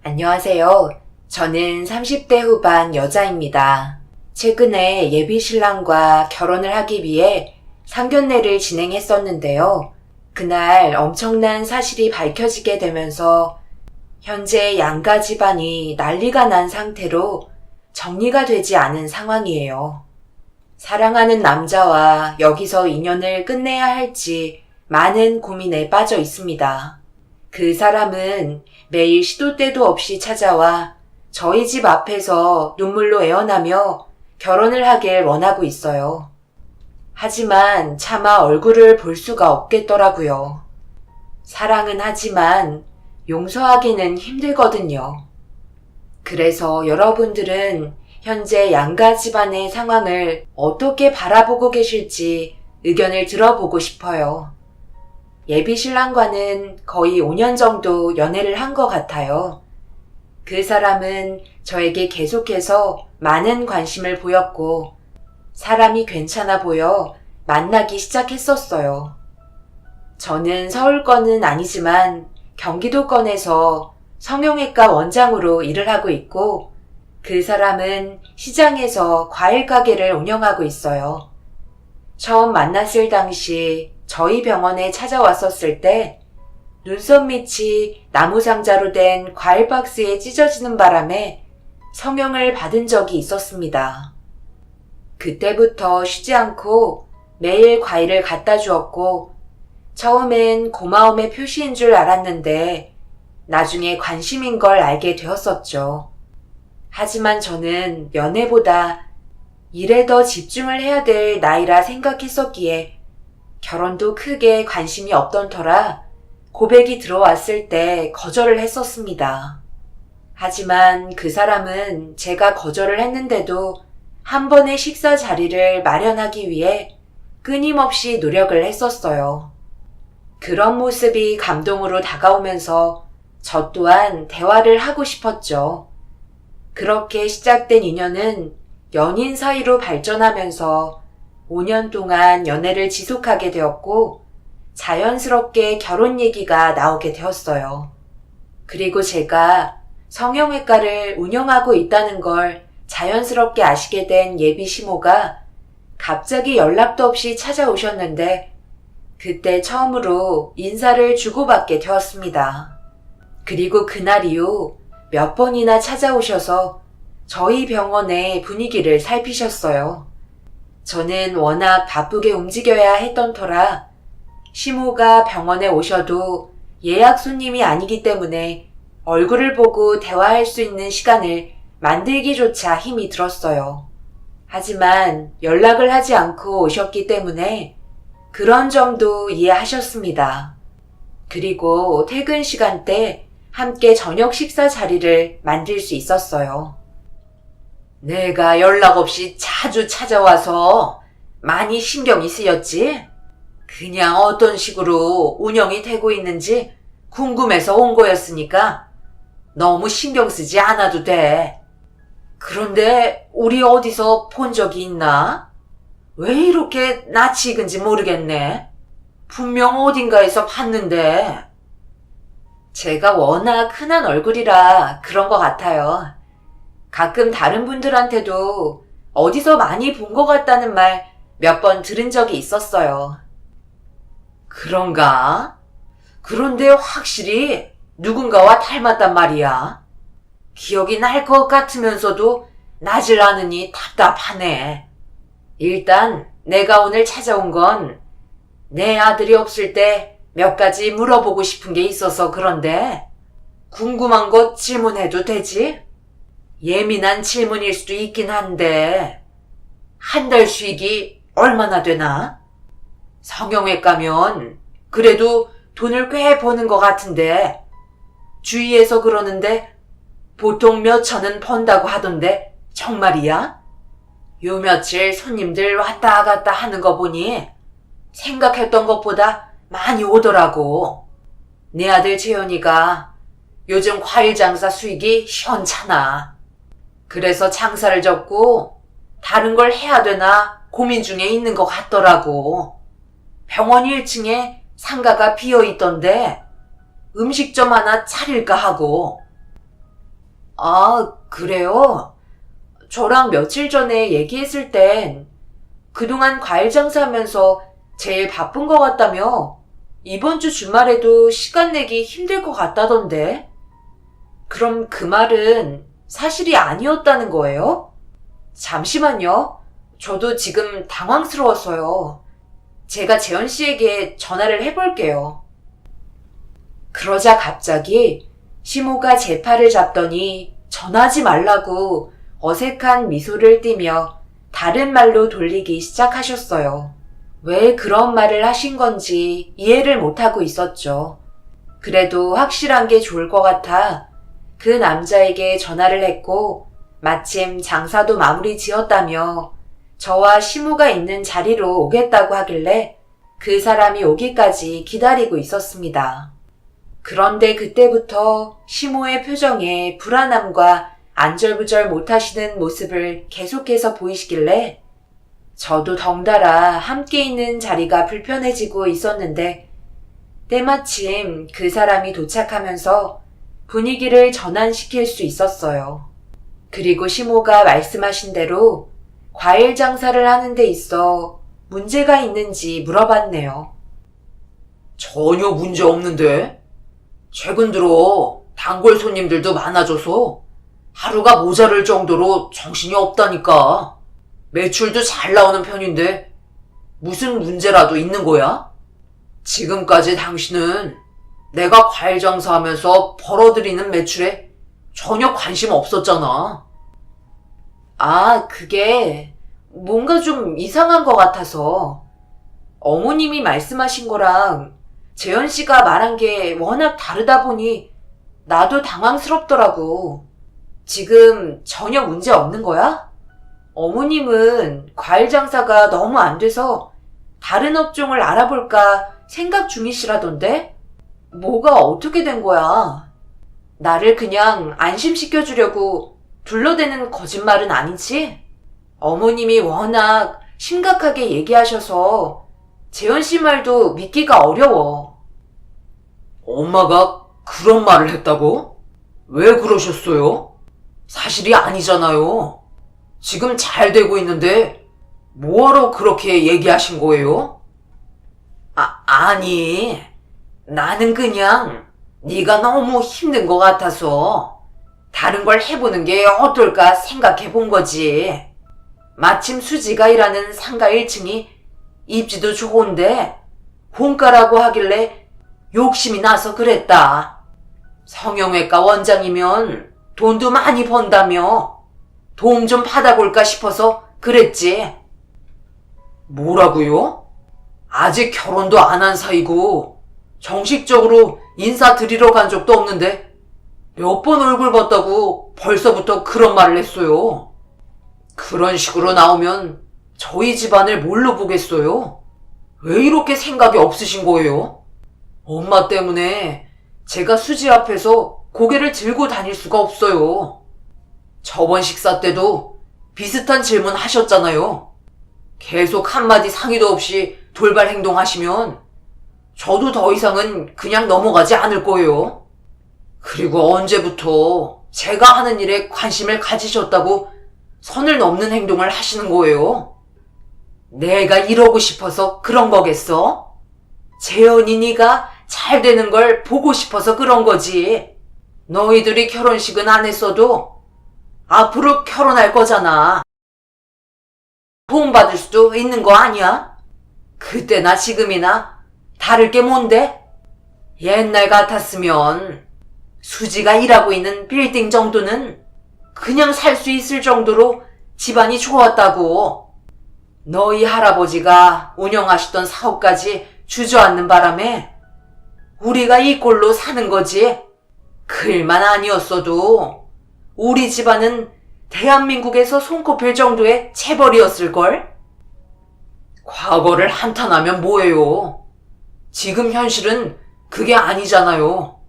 안녕하세요. 저는 30대 후반 여자입니다. 최근에 예비 신랑과 결혼을 하기 위해 상견례를 진행했었는데요. 그날 엄청난 사실이 밝혀지게 되면서 현재 양가 집안이 난리가 난 상태로 정리가 되지 않은 상황이에요. 사랑하는 남자와 여기서 인연을 끝내야 할지 많은 고민에 빠져 있습니다. 그 사람은 매일 시도 때도 없이 찾아와 저희 집 앞에서 눈물로 애원하며 결혼을 하길 원하고 있어요. 하지만 차마 얼굴을 볼 수가 없겠더라고요. 사랑은 하지만 용서하기는 힘들거든요. 그래서 여러분들은 현재 양가 집안의 상황을 어떻게 바라보고 계실지 의견을 들어보고 싶어요. 예비 신랑과는 거의 5년 정도 연애를 한 것 같아요. 그 사람은 저에게 계속해서 많은 관심을 보였고 사람이 괜찮아 보여 만나기 시작했었어요. 저는 서울권은 아니지만 경기도권에서 성형외과 원장으로 일을 하고 있고 그 사람은 시장에서 과일 가게를 운영하고 있어요. 처음 만났을 당시 저희 병원에 찾아왔었을 때 눈썹 밑이 나무 상자로 된 과일 박스에 찢어지는 바람에 성형을 받은 적이 있었습니다. 그때부터 쉬지 않고 매일 과일을 갖다 주었고 처음엔 고마움의 표시인 줄 알았는데 나중에 관심인 걸 알게 되었었죠. 하지만 저는 연애보다 일에 더 집중을 해야 될 나이라 생각했었기에 결혼도 크게 관심이 없던 터라 고백이 들어왔을 때 거절을 했었습니다. 하지만 그 사람은 제가 거절을 했는데도 한 번의 식사 자리를 마련하기 위해 끊임없이 노력을 했었어요. 그런 모습이 감동으로 다가오면서 저 또한 대화를 하고 싶었죠. 그렇게 시작된 인연은 연인 사이로 발전하면서 5년 동안 연애를 지속하게 되었고 자연스럽게 결혼 얘기가 나오게 되었어요. 그리고 제가 성형외과를 운영하고 있다는 걸 자연스럽게 아시게 된 예비 시모가 갑자기 연락도 없이 찾아오셨는데 그때 처음으로 인사를 주고받게 되었습니다. 그리고 그날 이후 몇 번이나 찾아오셔서 저희 병원의 분위기를 살피셨어요. 저는 워낙 바쁘게 움직여야 했던 터라 시모가 병원에 오셔도 예약 손님이 아니기 때문에 얼굴을 보고 대화할 수 있는 시간을 만들기조차 힘이 들었어요. 하지만 연락을 하지 않고 오셨기 때문에 그런 점도 이해하셨습니다. 그리고 퇴근 시간 때 함께 저녁 식사 자리를 만들 수 있었어요. 내가 연락 없이 자주 찾아와서 많이 신경이 쓰였지? 그냥 어떤 식으로 운영이 되고 있는지 궁금해서 온 거였으니까 너무 신경 쓰지 않아도 돼. 그런데 우리 어디서 본 적이 있나? 왜 이렇게 낯이 익은지 모르겠네. 분명 어딘가에서 봤는데. 제가 워낙 흔한 얼굴이라 그런 것 같아요. 가끔 다른 분들한테도 어디서 많이 본 것 같다는 말 몇 번 들은 적이 있었어요. 그런가? 그런데 확실히 누군가와 닮았단 말이야. 기억이 날 것 같으면서도 나질 않으니 답답하네. 일단 내가 오늘 찾아온 건 내 아들이 없을 때 몇 가지 물어보고 싶은 게 있어서 그런데 궁금한 것 질문해도 되지? 예민한 질문일 수도 있긴 한데 한 달 쉬기 얼마나 되나? 성형외과면 그래도 돈을 꽤 버는 것 같은데 주위에서 그러는데 보통 몇 천은 번다고 하던데 정말이야? 요 며칠 손님들 왔다 갔다 하는 거 보니 생각했던 것보다 많이 오더라고. 내 아들 재현이가 요즘 과일 장사 수익이 시원찮아. 그래서 장사를 접고 다른 걸 해야 되나 고민 중에 있는 것 같더라고. 병원 1층에 상가가 비어있던데 음식점 하나 차릴까 하고. 아, 그래요? 저랑 며칠 전에 얘기했을 땐 그동안 과일 장사하면서 제일 바쁜 것 같다며 이번 주 주말에도 시간 내기 힘들 것 같다던데. 그럼 그 말은 사실이 아니었다는 거예요? 잠시만요. 저도 지금 당황스러웠어요. 제가 재현 씨에게 전화를 해볼게요. 그러자 갑자기 시모가 제 팔을 잡더니 전화하지 말라고 어색한 미소를 띠며 다른 말로 돌리기 시작하셨어요. 왜 그런 말을 하신 건지 이해를 못하고 있었죠. 그래도 확실한 게 좋을 것 같아 그 남자에게 전화를 했고 마침 장사도 마무리 지었다며 저와 시모가 있는 자리로 오겠다고 하길래 그 사람이 오기까지 기다리고 있었습니다. 그런데 그때부터 시모의 표정에 불안함과 안절부절 못하시는 모습을 계속해서 보이시길래 저도 덩달아 함께 있는 자리가 불편해지고 있었는데 때마침 그 사람이 도착하면서 분위기를 전환시킬 수 있었어요. 그리고 시모가 말씀하신 대로 과일 장사를 하는 데 있어 문제가 있는지 물어봤네요. 전혀 문제 없는데? 최근 들어 단골 손님들도 많아져서 하루가 모자랄 정도로 정신이 없다니까. 매출도 잘 나오는 편인데 무슨 문제라도 있는 거야? 지금까지 당신은 내가 과일 장사하면서 벌어들이는 매출에 전혀 관심 없었잖아. 아, 그게 뭔가 좀 이상한 것 같아서. 어머님이 말씀하신 거랑 재현 씨가 말한 게 워낙 다르다 보니 나도 당황스럽더라고. 지금 전혀 문제 없는 거야? 어머님은 과일 장사가 너무 안 돼서 다른 업종을 알아볼까 생각 중이시라던데? 뭐가 어떻게 된 거야? 나를 그냥 안심시켜주려고 둘러대는 거짓말은 아니지? 어머님이 워낙 심각하게 얘기하셔서 재현 씨 말도 믿기가 어려워. 엄마가 그런 말을 했다고? 왜 그러셨어요? 사실이 아니잖아요. 지금 잘 되고 있는데 뭐하러 그렇게 얘기하신 거예요? 아니, 나는 그냥 네가 너무 힘든 것 같아서 다른 걸 해보는 게 어떨까 생각해 본 거지. 마침 수지가 일하는 상가 1층이 입지도 좋은데 본가라고 하길래 욕심이 나서 그랬다. 성형외과 원장이면 돈도 많이 번다며 도움 좀 받아볼까 싶어서 그랬지. 뭐라고요? 아직 결혼도 안 한 사이고 정식적으로 인사드리러 간 적도 없는데 몇 번 얼굴 봤다고 벌써부터 그런 말을 했어요. 그런 식으로 나오면 저희 집안을 뭘로 보겠어요? 왜 이렇게 생각이 없으신 거예요? 엄마 때문에 제가 수지 앞에서 고개를 들고 다닐 수가 없어요. 저번 식사 때도 비슷한 질문 하셨잖아요. 계속 한마디 상의도 없이 돌발 행동하시면 저도 더 이상은 그냥 넘어가지 않을 거예요. 그리고 언제부터 제가 하는 일에 관심을 가지셨다고 선을 넘는 행동을 하시는 거예요? 내가 이러고 싶어서 그런 거겠어? 재현이 네가 잘 되는 걸 보고 싶어서 그런 거지. 너희들이 결혼식은 안 했어도 앞으로 결혼할 거잖아. 도움 받을 수도 있는 거 아니야? 그때나 지금이나 다를 게 뭔데? 옛날 같았으면 수지가 일하고 있는 빌딩 정도는 그냥 살 수 있을 정도로 집안이 좋았다고. 너희 할아버지가 운영하시던 사업까지 주저앉는 바람에 우리가 이 꼴로 사는 거지. 그 일만 아니었어도 우리 집안은 대한민국에서 손꼽힐 정도의 재벌이었을걸? 과거를 한탄하면 뭐예요? 지금 현실은 그게 아니잖아요.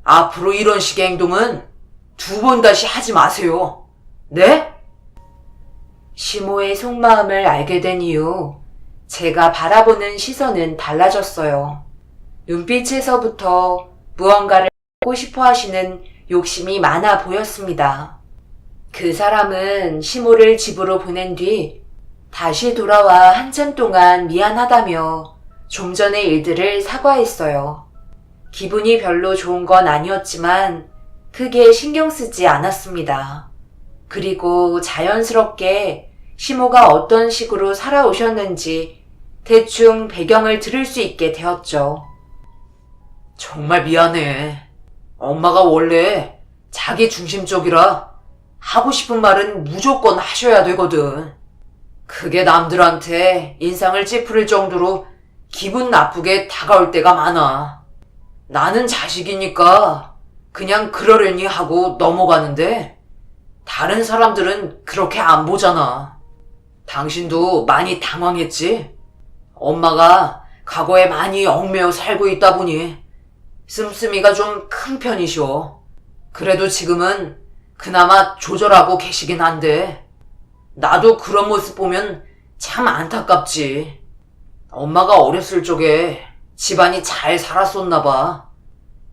앞으로 이런 식의 행동은 두 번 다시 하지 마세요. 네? 시모의 속마음을 알게 된 이후 제가 바라보는 시선은 달라졌어요. 눈빛에서부터 무언가를 하고 싶어 하시는 욕심이 많아 보였습니다. 그 사람은 시모를 집으로 보낸 뒤 다시 돌아와 한참 동안 미안하다며 좀 전의 일들을 사과했어요. 기분이 별로 좋은 건 아니었지만 크게 신경 쓰지 않았습니다. 그리고 자연스럽게 시모가 어떤 식으로 살아오셨는지 대충 배경을 들을 수 있게 되었죠. 정말 미안해. 엄마가 원래 자기 중심적이라 하고 싶은 말은 무조건 하셔야 되거든. 그게 남들한테 인상을 찌푸릴 정도로 기분 나쁘게 다가올 때가 많아. 나는 자식이니까 그냥 그러려니 하고 넘어가는데 다른 사람들은 그렇게 안 보잖아. 당신도 많이 당황했지? 엄마가 과거에 많이 얽매여 살고 있다 보니 씀씀이가 좀 큰 편이셔. 그래도 지금은 그나마 조절하고 계시긴 한데 나도 그런 모습 보면 참 안타깝지. 엄마가 어렸을 적에 집안이 잘 살았었나 봐.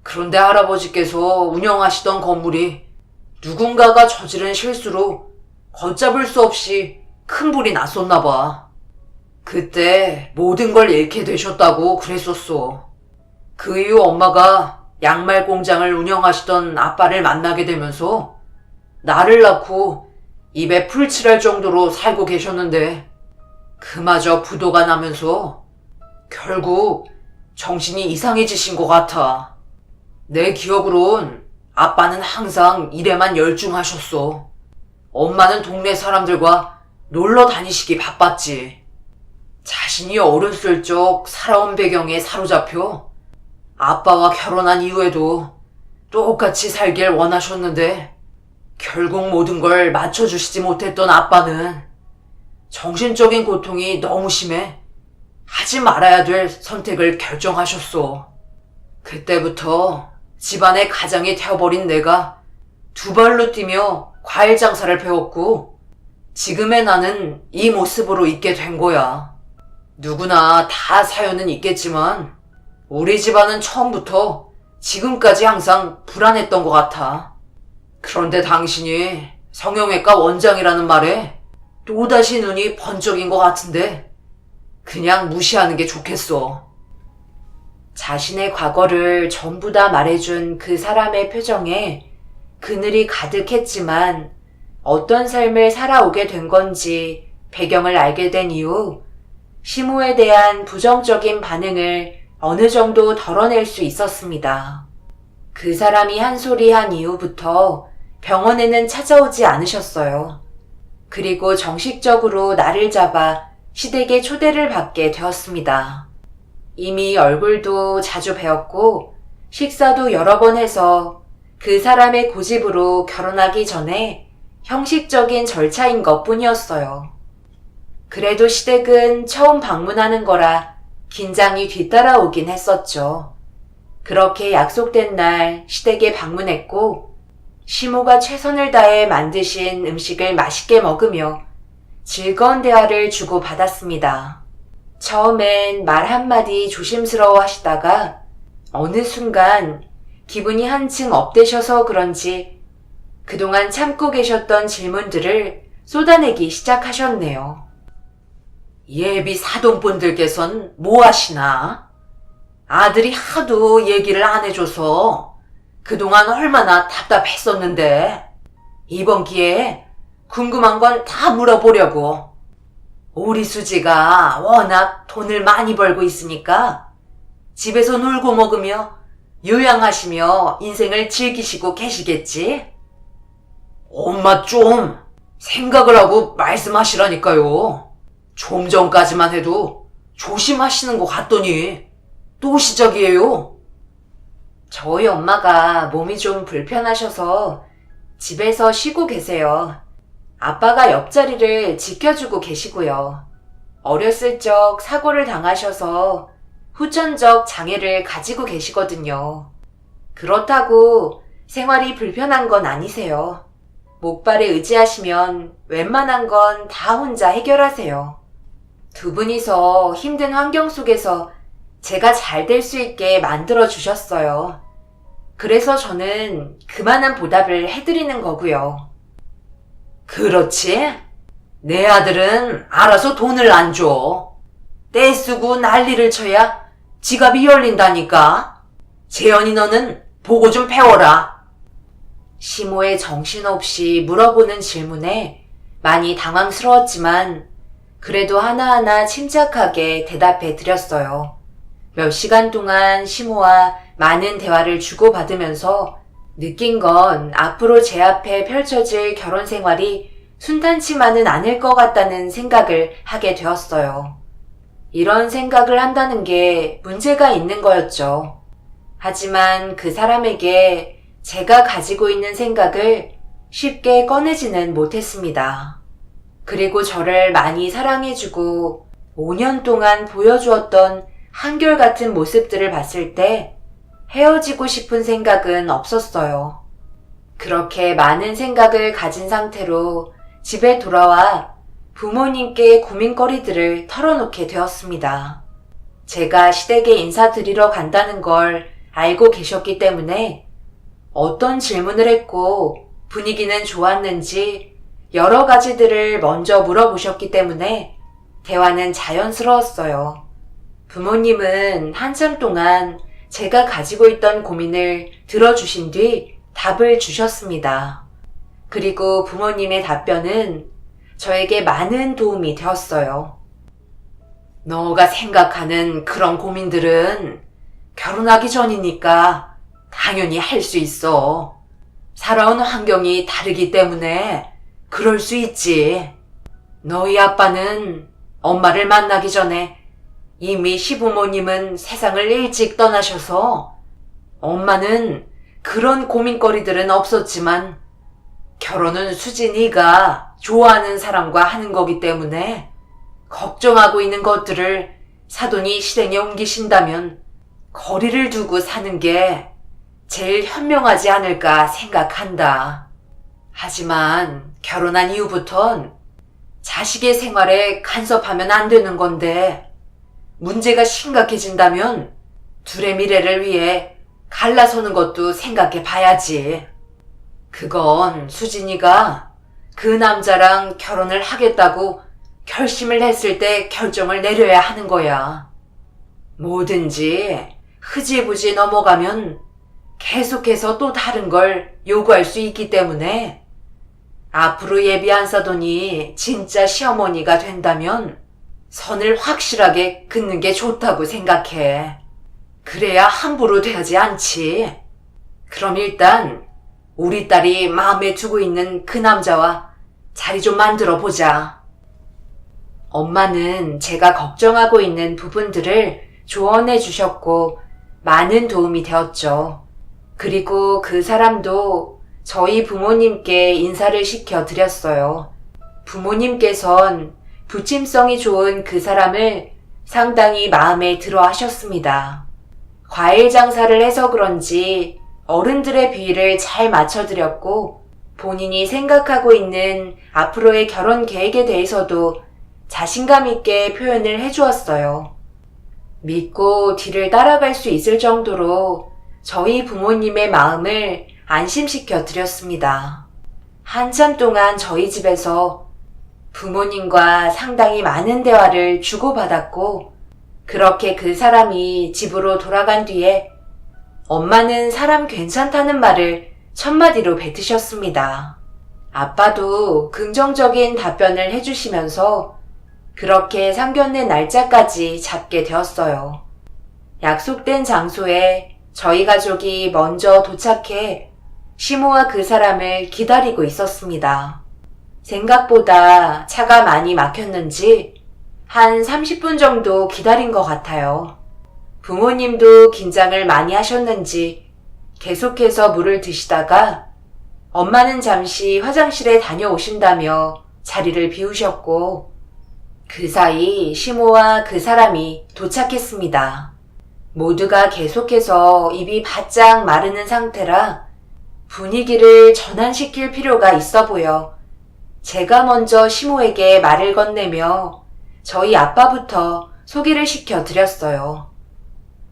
그런데 할아버지께서 운영하시던 건물이 누군가가 저지른 실수로 걷잡을 수 없이 큰 불이 났었나 봐. 그때 모든 걸 잃게 되셨다고 그랬었어. 그 이후 엄마가 양말 공장을 운영하시던 아빠를 만나게 되면서 나를 낳고 입에 풀칠할 정도로 살고 계셨는데 그마저 부도가 나면서 결국 정신이 이상해지신 것 같아. 내 기억으론 아빠는 항상 일에만 열중하셨어. 엄마는 동네 사람들과 놀러 다니시기 바빴지. 자신이 어렸을 적 살아온 배경에 사로잡혀 아빠와 결혼한 이후에도 똑같이 살길 원하셨는데 결국 모든 걸 맞춰주시지 못했던 아빠는 정신적인 고통이 너무 심해 하지 말아야 될 선택을 결정하셨어. 그때부터 집안의 가장이 되어버린 내가 두 발로 뛰며 과일 장사를 배웠고 지금의 나는 이 모습으로 있게 된 거야. 누구나 다 사연은 있겠지만 우리 집안은 처음부터 지금까지 항상 불안했던 것 같아. 그런데 당신이 성형외과 원장이라는 말에 또다시 눈이 번쩍인 것 같은데 그냥 무시하는 게 좋겠어. 자신의 과거를 전부 다 말해준 그 사람의 표정에 그늘이 가득했지만 어떤 삶을 살아오게 된 건지 배경을 알게 된 이후 시모에 대한 부정적인 반응을 어느 정도 덜어낼 수 있었습니다. 그 사람이 한 소리 한 이후부터 병원에는 찾아오지 않으셨어요. 그리고 정식적으로 나를 잡아 시댁에 초대를 받게 되었습니다. 이미 얼굴도 자주 뵈었고 식사도 여러 번 해서 그 사람의 고집으로 결혼하기 전에 형식적인 절차인 것 뿐이었어요. 그래도 시댁은 처음 방문하는 거라 긴장이 뒤따라오긴 했었죠. 그렇게 약속된 날 시댁에 방문했고 시모가 최선을 다해 만드신 음식을 맛있게 먹으며 즐거운 대화를 주고받았습니다. 처음엔 말 한마디 조심스러워 하시다가 어느 순간 기분이 한층 업되셔서 그런지 그동안 참고 계셨던 질문들을 쏟아내기 시작하셨네요. 예비 사돈분들께선 뭐 하시나? 아들이 하도 얘기를 안 해줘서 그동안 얼마나 답답했었는데 이번 기회에 궁금한 건 다 물어보려고. 우리 수지가 워낙 돈을 많이 벌고 있으니까 집에서 놀고 먹으며 요양하시며 인생을 즐기시고 계시겠지? 엄마 좀 생각을 하고 말씀하시라니까요. 좀 전까지만 해도 조심하시는 것 같더니 또 시작이에요. 저희 엄마가 몸이 좀 불편하셔서 집에서 쉬고 계세요. 아빠가 옆자리를 지켜주고 계시고요. 어렸을 적 사고를 당하셔서 후천적 장애를 가지고 계시거든요. 그렇다고 생활이 불편한 건 아니세요. 목발에 의지하시면 웬만한 건 다 혼자 해결하세요. 두 분이서 힘든 환경 속에서 제가 잘 될 수 있게 만들어 주셨어요. 그래서 저는 그만한 보답을 해드리는 거고요. 그렇지? 내 아들은 알아서 돈을 안 줘. 떼쓰고 난리를 쳐야 지갑이 열린다니까. 재현이 너는 보고 좀 배워라. 시모의 정신없이 물어보는 질문에 많이 당황스러웠지만 그래도 하나하나 침착하게 대답해 드렸어요. 몇 시간 동안 시모와 많은 대화를 주고받으면서 느낀 건 앞으로 제 앞에 펼쳐질 결혼 생활이 순탄치만은 않을 것 같다는 생각을 하게 되었어요. 이런 생각을 한다는 게 문제가 있는 거였죠. 하지만 그 사람에게 제가 가지고 있는 생각을 쉽게 꺼내지는 못했습니다. 그리고 저를 많이 사랑해주고 5년 동안 보여주었던 한결같은 모습들을 봤을 때 헤어지고 싶은 생각은 없었어요. 그렇게 많은 생각을 가진 상태로 집에 돌아와 부모님께 고민거리들을 털어놓게 되었습니다. 제가 시댁에 인사드리러 간다는 걸 알고 계셨기 때문에 어떤 질문을 했고 분위기는 좋았는지 여러 가지들을 먼저 물어보셨기 때문에 대화는 자연스러웠어요. 부모님은 한참 동안 제가 가지고 있던 고민을 들어주신 뒤 답을 주셨습니다. 그리고 부모님의 답변은 저에게 많은 도움이 되었어요. 너가 생각하는 그런 고민들은 결혼하기 전이니까 당연히 할 수 있어. 살아온 환경이 다르기 때문에 그럴 수 있지. 너희 아빠는 엄마를 만나기 전에 이미 시부모님은 세상을 일찍 떠나셔서 엄마는 그런 고민거리들은 없었지만 결혼은 수진이가 좋아하는 사람과 하는 거기 때문에 걱정하고 있는 것들을 사돈이 실행에 옮기신다면 거리를 두고 사는 게 제일 현명하지 않을까 생각한다. 하지만 결혼한 이후부턴 자식의 생활에 간섭하면 안 되는 건데 문제가 심각해진다면 둘의 미래를 위해 갈라서는 것도 생각해 봐야지. 그건 수진이가 그 남자랑 결혼을 하겠다고 결심을 했을 때 결정을 내려야 하는 거야. 뭐든지 흐지부지 넘어가면 계속해서 또 다른 걸 요구할 수 있기 때문에 앞으로 예비한 사돈이 진짜 시어머니가 된다면 선을 확실하게 긋는 게 좋다고 생각해. 그래야 함부로 되지 않지. 그럼 일단 우리 딸이 마음에 두고 있는 그 남자와 자리 좀 만들어 보자. 엄마는 제가 걱정하고 있는 부분들을 조언해 주셨고 많은 도움이 되었죠. 그리고 그 사람도 저희 부모님께 인사를 시켜 드렸어요. 부모님께선 부침성이 좋은 그 사람을 상당히 마음에 들어 하셨습니다. 과일 장사를 해서 그런지 어른들의 비위를 잘 맞춰드렸고 본인이 생각하고 있는 앞으로의 결혼 계획에 대해서도 자신감 있게 표현을 해주었어요. 믿고 뒤를 따라갈 수 있을 정도로 저희 부모님의 마음을 안심시켜 드렸습니다. 한참 동안 저희 집에서 부모님과 상당히 많은 대화를 주고받았고 그렇게 그 사람이 집으로 돌아간 뒤에 엄마는 사람 괜찮다는 말을 첫마디로 뱉으셨습니다. 아빠도 긍정적인 답변을 해주시면서 그렇게 상견례 날짜까지 잡게 되었어요. 약속된 장소에 저희 가족이 먼저 도착해 시모와 그 사람을 기다리고 있었습니다. 생각보다 차가 많이 막혔는지 한 30분 정도 기다린 것 같아요. 부모님도 긴장을 많이 하셨는지 계속해서 물을 드시다가 엄마는 잠시 화장실에 다녀오신다며 자리를 비우셨고 그 사이 시모와 그 사람이 도착했습니다. 모두가 계속해서 입이 바짝 마르는 상태라 분위기를 전환시킬 필요가 있어 보여 제가 먼저 시모에게 말을 건네며 저희 아빠부터 소개를 시켜 드렸어요.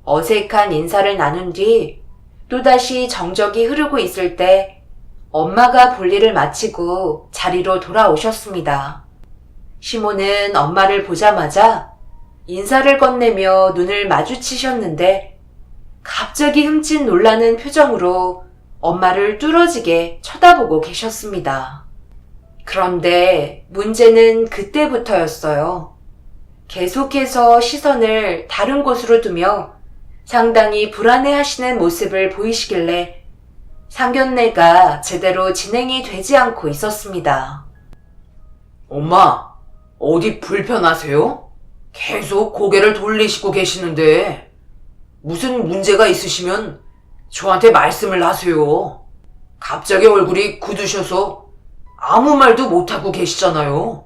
어색한 인사를 나눈 뒤 또다시 정적이 흐르고 있을 때 엄마가 볼일을 마치고 자리로 돌아오셨습니다. 시모는 엄마를 보자마자 인사를 건네며 눈을 마주치셨는데 갑자기 흠칫 놀라는 표정으로 엄마를 뚫어지게 쳐다보고 계셨습니다. 그런데 문제는 그때부터였어요. 계속해서 시선을 다른 곳으로 두며 상당히 불안해하시는 모습을 보이시길래 상견례가 제대로 진행이 되지 않고 있었습니다. 엄마, 어디 불편하세요? 계속 고개를 돌리시고 계시는데 무슨 문제가 있으시면 저한테 말씀을 하세요. 갑자기 얼굴이 굳으셔서 아무 말도 못하고 계시잖아요.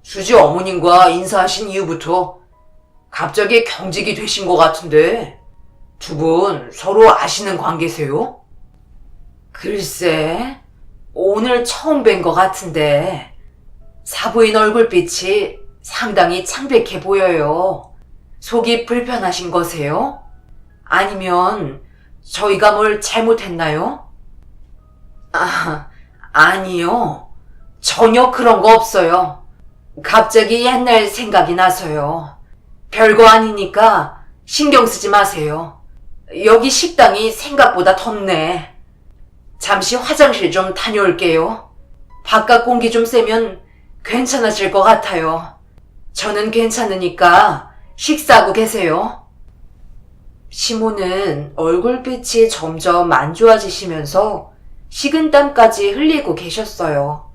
수지 어머님과 인사하신 이후부터 갑자기 경직이 되신 것 같은데 두 분 서로 아시는 관계세요? 글쎄, 오늘 처음 뵌 것 같은데 사부인 얼굴빛이 상당히 창백해 보여요. 속이 불편하신 거세요? 아니면 저희가 뭘 잘못했나요? 아니요. 전혀 그런 거 없어요. 갑자기 옛날 생각이 나서요. 별거 아니니까 신경 쓰지 마세요. 여기 식당이 생각보다 덥네. 잠시 화장실 좀 다녀올게요. 바깥 공기 좀 쐬면 괜찮아질 것 같아요. 저는 괜찮으니까 식사하고 계세요. 시모는 얼굴빛이 점점 안 좋아지시면서 식은땀까지 흘리고 계셨어요.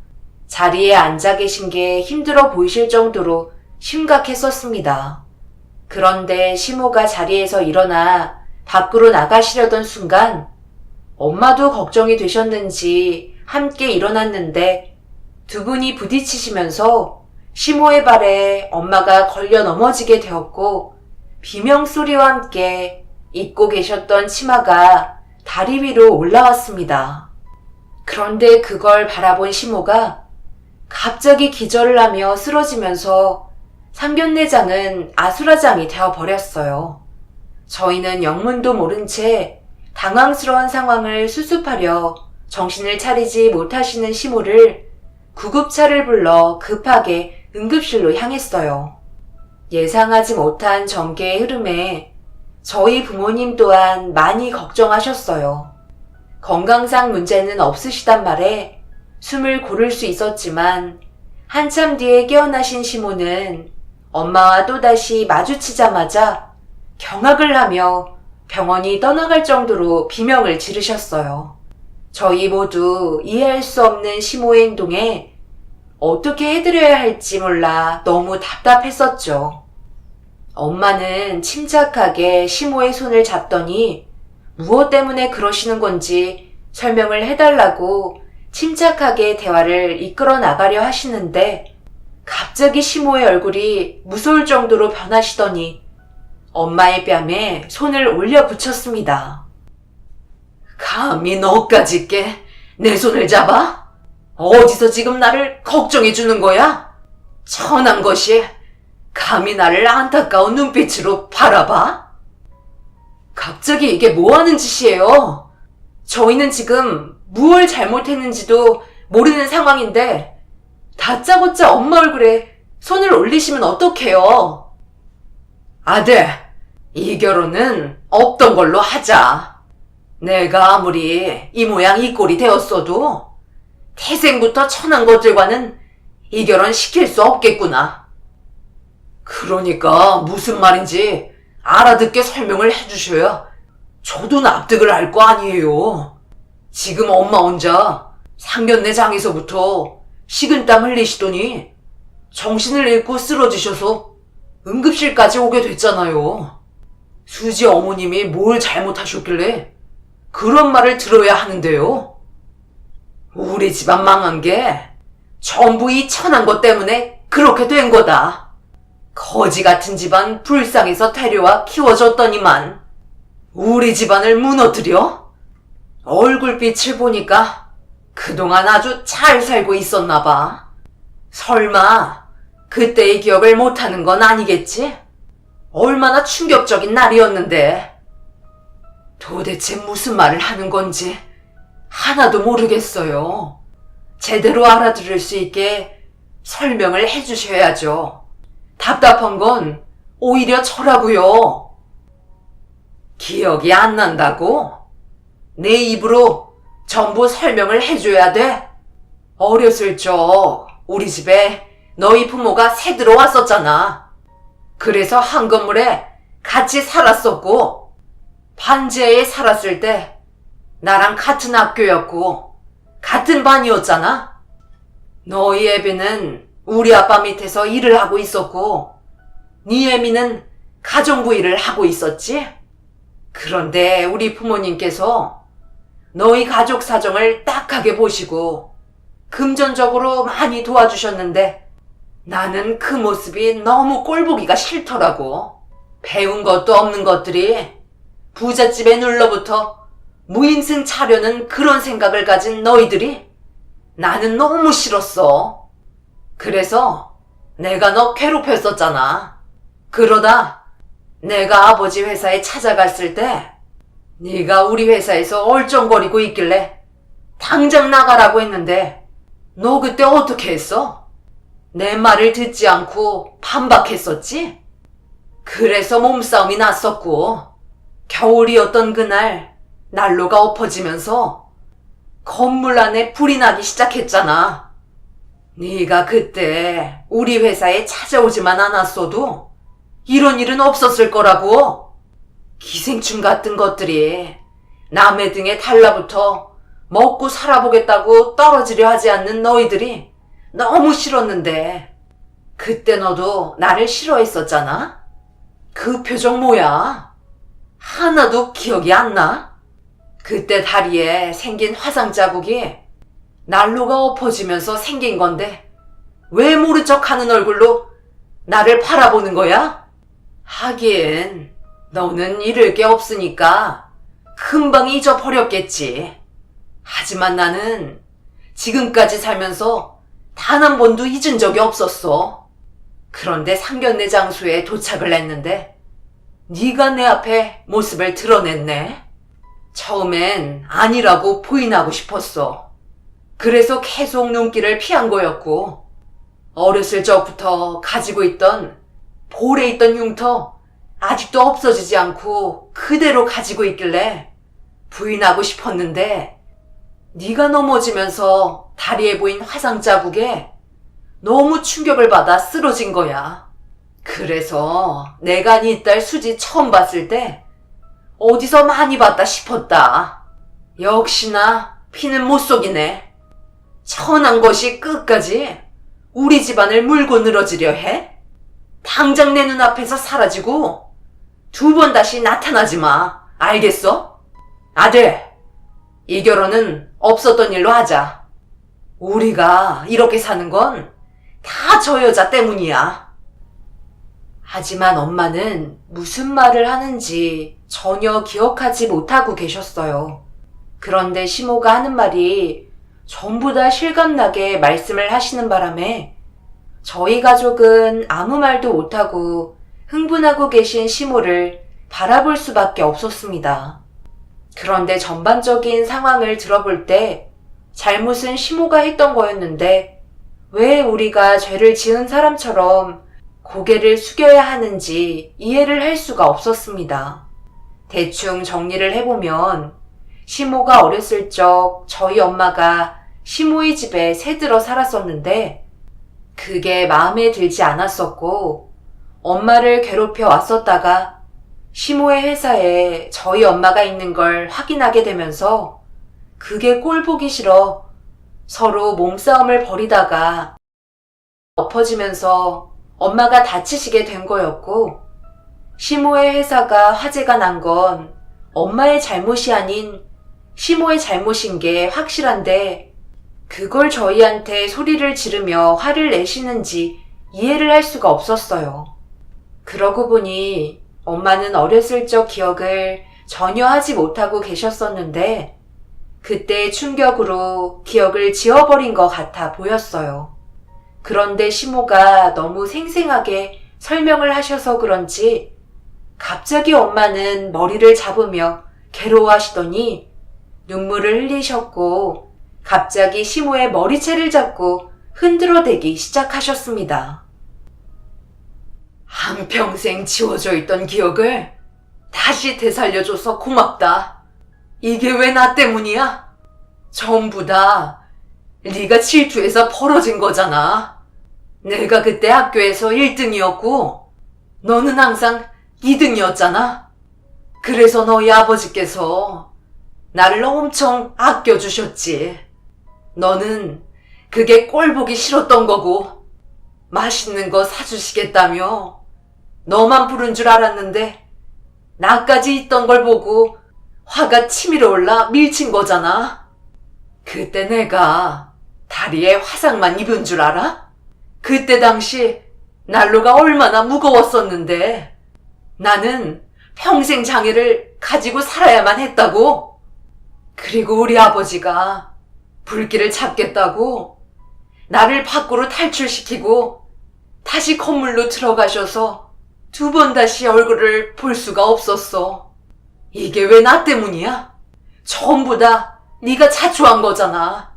자리에 앉아 계신 게 힘들어 보이실 정도로 심각했었습니다. 그런데 시모가 자리에서 일어나 밖으로 나가시려던 순간 엄마도 걱정이 되셨는지 함께 일어났는데 두 분이 부딪히시면서 시모의 발에 엄마가 걸려 넘어지게 되었고 비명소리와 함께 입고 계셨던 치마가 다리 위로 올라왔습니다. 그런데 그걸 바라본 시모가 갑자기 기절을 하며 쓰러지면서 상견례장은 아수라장이 되어버렸어요. 저희는 영문도 모른 채 당황스러운 상황을 수습하려 정신을 차리지 못하시는 시모를 구급차를 불러 급하게 응급실로 향했어요. 예상하지 못한 전개의 흐름에 저희 부모님 또한 많이 걱정하셨어요. 건강상 문제는 없으시단 말에 숨을 고를 수 있었지만 한참 뒤에 깨어나신 시모는 엄마와 또다시 마주치자마자 경악을 하며 병원이 떠나갈 정도로 비명을 지르셨어요. 저희 모두 이해할 수 없는 시모의 행동에 어떻게 해드려야 할지 몰라 너무 답답했었죠. 엄마는 침착하게 시모의 손을 잡더니 무엇 때문에 그러시는 건지 설명을 해달라고 침착하게 대화를 이끌어 나가려 하시는데 갑자기 시모의 얼굴이 무서울 정도로 변하시더니 엄마의 뺨에 손을 올려 붙였습니다. 감히 너까지 내 손을 잡아? 어디서 지금 나를 걱정해 주는 거야? 천한 것이 감히 나를 안타까운 눈빛으로 바라봐? 갑자기 이게 뭐 하는 짓이에요? 저희는 지금 무얼 잘못했는지도 모르는 상황인데 다짜고짜 엄마 얼굴에 손을 올리시면 어떡해요? 아들, 이 결혼은 없던 걸로 하자. 내가 아무리 이 모양 이 꼴이 되었어도 태생부터 천한 것들과는 이 결혼 시킬 수 없겠구나. 그러니까 무슨 말인지 알아듣게 설명을 해주셔야 저도 납득을 할 거 아니에요. 지금 엄마 혼자 상견례장에서부터 식은땀 흘리시더니 정신을 잃고 쓰러지셔서 응급실까지 오게 됐잖아요. 수지 어머님이 뭘 잘못하셨길래 그런 말을 들어야 하는데요. 우리 집안 망한 게 전부 이 천한 것 때문에 그렇게 된 거다. 거지 같은 집안 불쌍해서 데려와 키워줬더니만 우리 집안을 무너뜨려? 얼굴빛을 보니까 그동안 아주 잘 살고 있었나 봐. 설마 그때의 기억을 못하는 건 아니겠지? 얼마나 충격적인 날이었는데. 도대체 무슨 말을 하는 건지 하나도 모르겠어요. 제대로 알아들을 수 있게 설명을 해주셔야죠. 답답한 건 오히려 저라고요. 기억이 안 난다고? 내 입으로 전부 설명을 해줘야 돼? 어렸을 적 우리 집에 너희 부모가 새 들어왔었잖아. 그래서 한 건물에 같이 살았었고, 반지하에 살았을 때 나랑 같은 학교였고 같은 반이었잖아. 너희 애비는 우리 아빠 밑에서 일을 하고 있었고 네 애미는 가정부 일을 하고 있었지. 그런데 우리 부모님께서 너희 가족 사정을 딱하게 보시고 금전적으로 많이 도와주셨는데 나는 그 모습이 너무 꼴보기가 싫더라고. 배운 것도 없는 것들이 부잣집에 눌러붙어 무임승 차려는 그런 생각을 가진 너희들이 나는 너무 싫었어. 그래서 내가 너 괴롭혔었잖아. 그러다 내가 아버지 회사에 찾아갔을 때 네가 우리 회사에서 얼쩡거리고 있길래 당장 나가라고 했는데 너 그때 어떻게 했어? 내 말을 듣지 않고 반박했었지? 그래서 몸싸움이 났었고 겨울이었던 그날 난로가 엎어지면서 건물 안에 불이 나기 시작했잖아. 네가 그때 우리 회사에 찾아오지만 않았어도 이런 일은 없었을 거라고. 기생충 같은 것들이 남의 등에 달라붙어 먹고 살아보겠다고 떨어지려 하지 않는 너희들이 너무 싫었는데 그때 너도 나를 싫어했었잖아? 그 표정 뭐야? 하나도 기억이 안 나? 그때 다리에 생긴 화상 자국이 난로가 엎어지면서 생긴 건데 왜 모른 척 하는 얼굴로 나를 바라보는 거야? 하긴 너는 잃을 게 없으니까 금방 잊어버렸겠지. 하지만 나는 지금까지 살면서 단 한 번도 잊은 적이 없었어. 그런데 상견례 장소에 도착을 했는데 네가 내 앞에 모습을 드러냈네. 처음엔 아니라고 부인하고 싶었어. 그래서 계속 눈길을 피한 거였고 어렸을 적부터 가지고 있던 볼에 있던 흉터 아직도 없어지지 않고 그대로 가지고 있길래 부인하고 싶었는데 네가 넘어지면서 다리에 보인 화상 자국에 너무 충격을 받아 쓰러진 거야. 그래서 내가 네 딸 수지 처음 봤을 때 어디서 많이 봤다 싶었다. 역시나 피는 못 속이네. 천한 것이 끝까지 우리 집안을 물고 늘어지려 해? 당장 내 눈앞에서 사라지고 두 번 다시 나타나지 마. 알겠어? 아들, 이 결혼은 없었던 일로 하자. 우리가 이렇게 사는 건 다 저 여자 때문이야. 하지만 엄마는 무슨 말을 하는지 전혀 기억하지 못하고 계셨어요. 그런데 시모가 하는 말이 전부 다 실감나게 말씀을 하시는 바람에 저희 가족은 아무 말도 못하고 흥분하고 계신 시모를 바라볼 수밖에 없었습니다. 그런데 전반적인 상황을 들어볼 때 잘못은 시모가 했던 거였는데 왜 우리가 죄를 지은 사람처럼 고개를 숙여야 하는지 이해를 할 수가 없었습니다. 대충 정리를 해보면 시모가 어렸을 적 저희 엄마가 시모의 집에 새들어 살았었는데 그게 마음에 들지 않았었고 엄마를 괴롭혀 왔었다가 시모의 회사에 저희 엄마가 있는 걸 확인하게 되면서 그게 꼴보기 싫어 서로 몸싸움을 벌이다가 엎어지면서 엄마가 다치시게 된 거였고 시모의 회사가 화재가 난 건 엄마의 잘못이 아닌 시모의 잘못인 게 확실한데 그걸 저희한테 소리를 지르며 화를 내시는지 이해를 할 수가 없었어요. 그러고 보니 엄마는 어렸을 적 기억을 전혀 하지 못하고 계셨었는데 그때의 충격으로 기억을 지워버린 것 같아 보였어요. 그런데 시모가 너무 생생하게 설명을 하셔서 그런지 갑자기 엄마는 머리를 잡으며 괴로워하시더니 눈물을 흘리셨고 갑자기 시모의 머리채를 잡고 흔들어대기 시작하셨습니다. 한평생 지워져 있던 기억을 다시 되살려줘서 고맙다. 이게 왜 나 때문이야? 전부 다 네가 질투해서 벌어진 거잖아. 내가 그때 학교에서 1등이었고 너는 항상 2등이었잖아. 그래서 너희 아버지께서 나를 엄청 아껴주셨지. 너는 그게 꼴보기 싫었던 거고 맛있는 거 사주시겠다며 너만 부른 줄 알았는데 나까지 있던 걸 보고 화가 치밀어 올라 밀친 거잖아. 그때 내가 다리에 화상만 입은 줄 알아? 그때 당시 난로가 얼마나 무거웠었는데 나는 평생 장애를 가지고 살아야만 했다고. 그리고 우리 아버지가 불길을 찾겠다고 나를 밖으로 탈출시키고 다시 건물로 들어가셔서 2번 다시 얼굴을 볼 수가 없었어. 이게 왜 나 때문이야? 전부 다 네가 자초한 거잖아.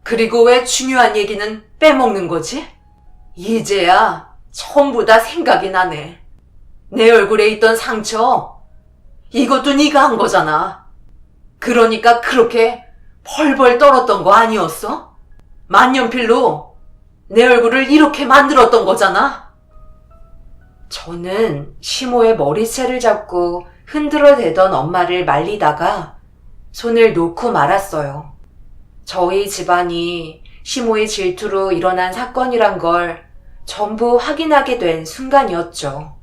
그리고 왜 중요한 얘기는 빼먹는 거지? 이제야 전부 다 생각이 나네. 내 얼굴에 있던 상처, 이것도 네가 한 거잖아. 그러니까 그렇게 벌벌 떨었던 거 아니었어? 만년필로 내 얼굴을 이렇게 만들었던 거잖아. 저는 시모의 머리채를 잡고 흔들어대던 엄마를 말리다가 손을 놓고 말았어요. 저희 집안이 시모의 질투로 일어난 사건이란 걸 전부 확인하게 된 순간이었죠.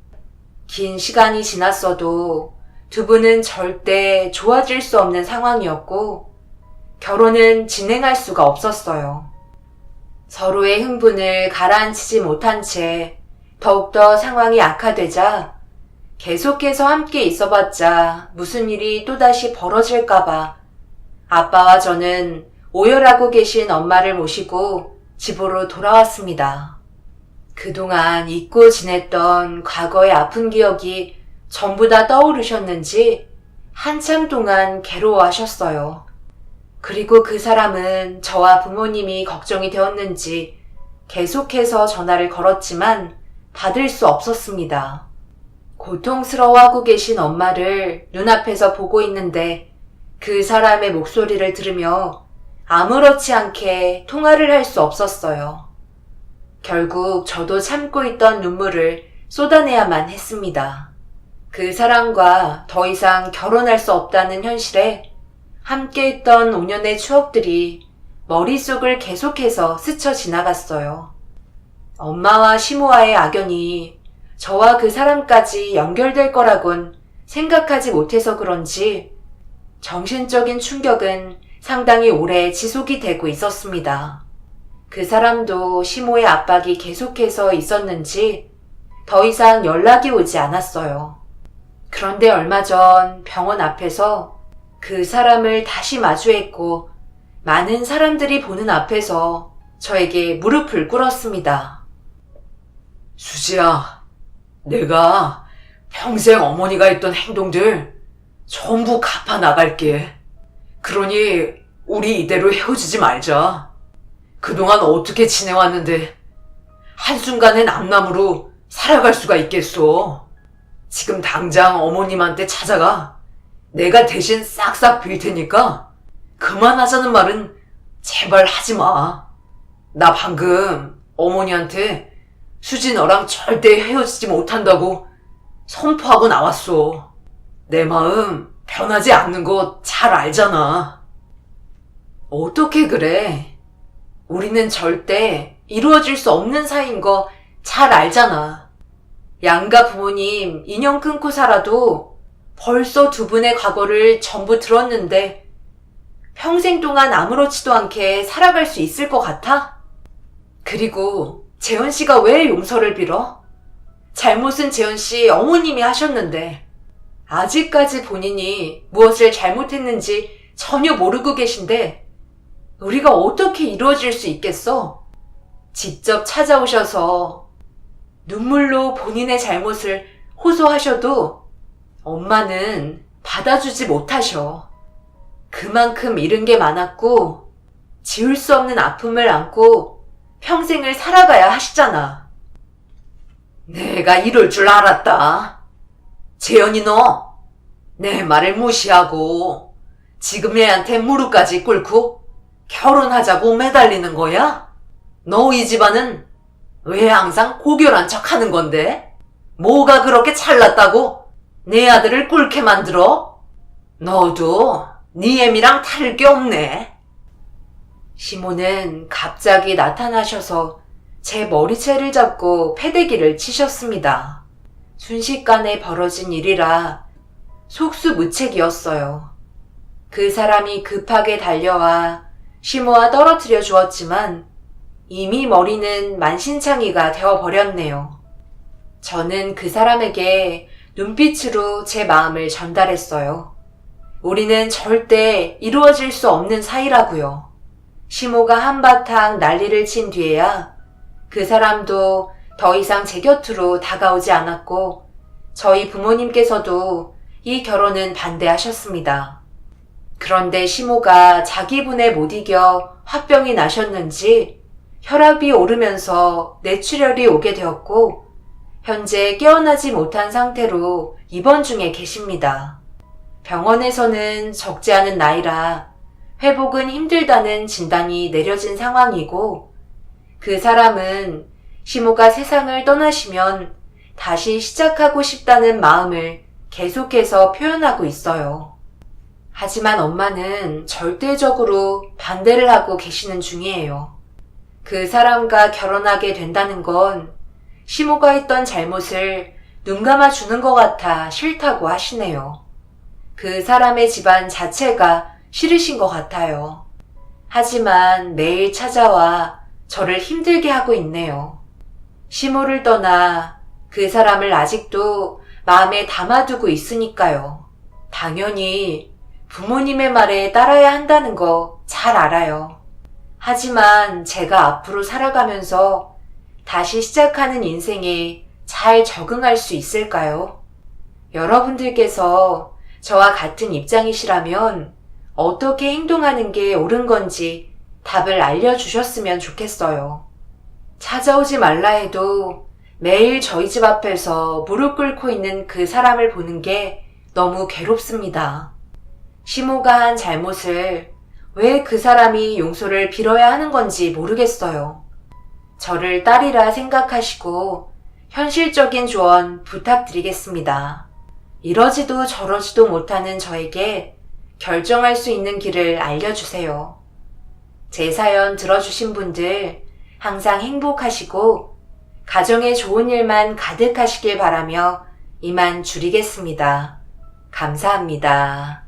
긴 시간이 지났어도 두 분은 절대 좋아질 수 없는 상황이었고 결혼은 진행할 수가 없었어요. 서로의 흥분을 가라앉히지 못한 채 더욱더 상황이 악화되자 계속해서 함께 있어봤자 무슨 일이 또다시 벌어질까봐 아빠와 저는 오열하고 계신 엄마를 모시고 집으로 돌아왔습니다. 그동안 잊고 지냈던 과거의 아픈 기억이 전부 다 떠오르셨는지 한참 동안 괴로워하셨어요. 그리고 그 사람은 저와 부모님이 걱정이 되었는지 계속해서 전화를 걸었지만 받을 수 없었습니다. 고통스러워하고 계신 엄마를 눈앞에서 보고 있는데 그 사람의 목소리를 들으며 아무렇지 않게 통화를 할 수 없었어요. 결국 저도 참고 있던 눈물을 쏟아내야만 했습니다. 그 사람과 더 이상 결혼할 수 없다는 현실에 함께했던 5년의 추억들이 머릿속을 계속해서 스쳐 지나갔어요. 엄마와 시모와의 악연이 저와 그 사람까지 연결될 거라곤 생각하지 못해서 그런지 정신적인 충격은 상당히 오래 지속이 되고 있었습니다. 그 사람도 시모의 압박이 계속해서 있었는지 더 이상 연락이 오지 않았어요. 그런데 얼마 전 병원 앞에서 그 사람을 다시 마주했고 많은 사람들이 보는 앞에서 저에게 무릎을 꿇었습니다. 수지야, 내가 평생 어머니가 했던 행동들 전부 갚아 나갈게. 그러니 우리 이대로 헤어지지 말자. 그동안 어떻게 지내왔는데 한순간에 남남으로 살아갈 수가 있겠어. 지금 당장 어머님한테 찾아가 내가 대신 싹싹 빌 테니까 그만하자는 말은 제발 하지 마. 나 방금 어머니한테 수지 너랑 절대 헤어지지 못한다고 선포하고 나왔어. 내 마음 변하지 않는 거 잘 알잖아. 어떻게 그래? 우리는 절대 이루어질 수 없는 사이인 거 잘 알잖아. 양가 부모님 인연 끊고 살아도 벌써 두 분의 과거를 전부 들었는데 평생 동안 아무렇지도 않게 살아갈 수 있을 것 같아? 그리고 재현 씨가 왜 용서를 빌어? 잘못은 재현 씨 어머님이 하셨는데 아직까지 본인이 무엇을 잘못했는지 전혀 모르고 계신데 우리가 어떻게 이루어질 수 있겠어? 직접 찾아오셔서 눈물로 본인의 잘못을 호소하셔도 엄마는 받아주지 못하셔. 그만큼 잃은 게 많았고 지울 수 없는 아픔을 안고 평생을 살아가야 하시잖아. 내가 이럴 줄 알았다. 재현이 너 내 말을 무시하고 지금 애한테 무릎까지 꿇고 결혼하자고 매달리는 거야? 너 이 집안은 왜 항상 고결한 척 하는 건데? 뭐가 그렇게 잘났다고 내 아들을 꿇게 만들어? 너도 네 애미랑 다를 게 없네. 시모는 갑자기 나타나셔서 제 머리채를 잡고 패대기를 치셨습니다. 순식간에 벌어진 일이라 속수무책이었어요. 그 사람이 급하게 달려와 시모와 떨어뜨려 주었지만 이미 머리는 만신창이가 되어버렸네요. 저는 그 사람에게 눈빛으로 제 마음을 전달했어요. 우리는 절대 이루어질 수 없는 사이라고요. 시모가 한바탕 난리를 친 뒤에야 그 사람도 더 이상 제 곁으로 다가오지 않았고 저희 부모님께서도 이 결혼은 반대하셨습니다. 그런데 시모가 자기 분에 못 이겨 화병이 나셨는지 혈압이 오르면서 뇌출혈이 오게 되었고 현재 깨어나지 못한 상태로 입원 중에 계십니다. 병원에서는 적지 않은 나이라 회복은 힘들다는 진단이 내려진 상황이고 그 사람은 시모가 세상을 떠나시면 다시 시작하고 싶다는 마음을 계속해서 표현하고 있어요. 하지만 엄마는 절대적으로 반대를 하고 계시는 중이에요. 그 사람과 결혼하게 된다는 건 시모가 했던 잘못을 눈감아 주는 것 같아 싫다고 하시네요. 그 사람의 집안 자체가 싫으신 것 같아요. 하지만 매일 찾아와 저를 힘들게 하고 있네요. 시모를 떠나 그 사람을 아직도 마음에 담아두고 있으니까요. 당연히 부모님의 말에 따라야 한다는 거 잘 알아요. 하지만 제가 앞으로 살아가면서 다시 시작하는 인생에 잘 적응할 수 있을까요? 여러분들께서 저와 같은 입장이시라면 어떻게 행동하는 게 옳은 건지 답을 알려주셨으면 좋겠어요. 찾아오지 말라 해도 매일 저희 집 앞에서 무릎 꿇고 있는 그 사람을 보는 게 너무 괴롭습니다. 시모가 한 잘못을 왜 그 사람이 용서를 빌어야 하는 건지 모르겠어요. 저를 딸이라 생각하시고 현실적인 조언 부탁드리겠습니다. 이러지도 저러지도 못하는 저에게 결정할 수 있는 길을 알려주세요. 제 사연 들어주신 분들 항상 행복하시고 가정에 좋은 일만 가득하시길 바라며 이만 줄이겠습니다. 감사합니다.